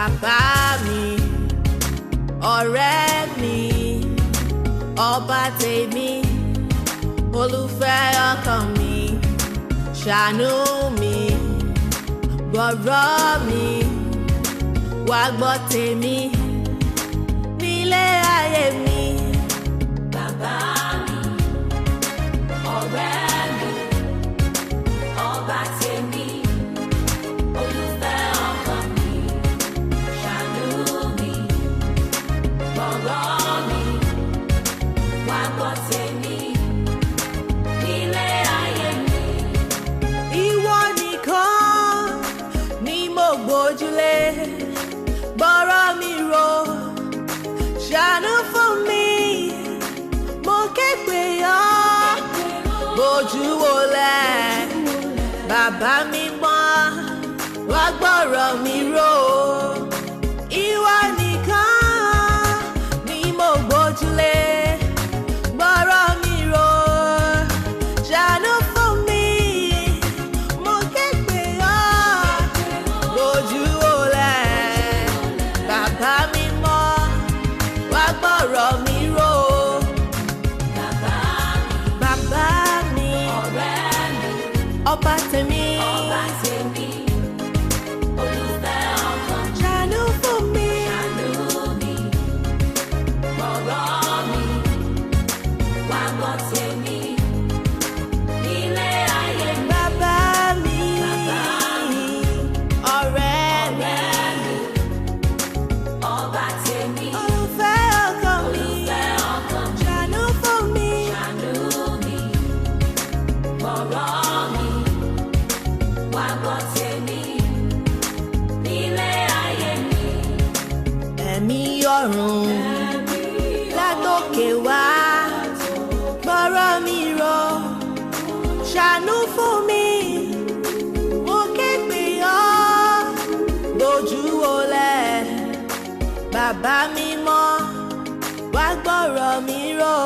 bàbá mi, ọ̀rẹ́ mi, ọba tèmi, olùfẹ́ ọkàn mi, ṣàánú mi, gbọ́rọ̀ mi, wá gbọ́ tèmi nílé ayé mi. Bàbá mi, ọ̀rẹ́ mi, ọba tèmi, olùfẹ́ ọkàn mi, ṣàánú mi, gbọ́rọ̀ mi, wá gbọ́ tèmi nílé ayé mi. Ìwọ nìkan ni mo gbójúlé, gbọ́rọ̀ mi rò, ṣàánú fún mi, mo ké pè ọ́, bójú wọlẹ̀, bàbá mi mọ́, wá gbọ́rọ̀ mi rò. Ìwọ nìkan ni mo gbójúlé, gbọ́rọ̀ mi rò, ṣàánú fún mi, mo ké pè ọ́, bójú wọlẹ̀, bàbá mi mọ́, wá gbọ́rọ̀ mi rò. Bàbá mi, Ọ̀rẹ́ mi, ọba tèmi, ọba tèmi, olùfẹ́ ọkàn mi, ṣàánú fún mi, ṣàánú mi, gbọ́rọ̀ mi, wá gbọ́ tèmi nílé ayé mi. bàbá mi, Bàbá mi, ọ̀rẹ́ mi, ọ̀rẹ́ mi, ọba tèmi, olùfẹ́ ọkàn mi, olùfẹ́ ọkàn mi, ṣàánú fún mi, ṣàánú mi, gbọ́rọ̀ mi, wá gbọ́ tèmi nílé ayé mi. ẹ̀mí ọ̀run látòkè wá, gbọ́rọ̀ mi rò, ṣàánú fún mi, mo ké pè ọ́, bójú wọlẹ̀, bàbá mi mọ́, wá gbọ́rọ̀ mi rò.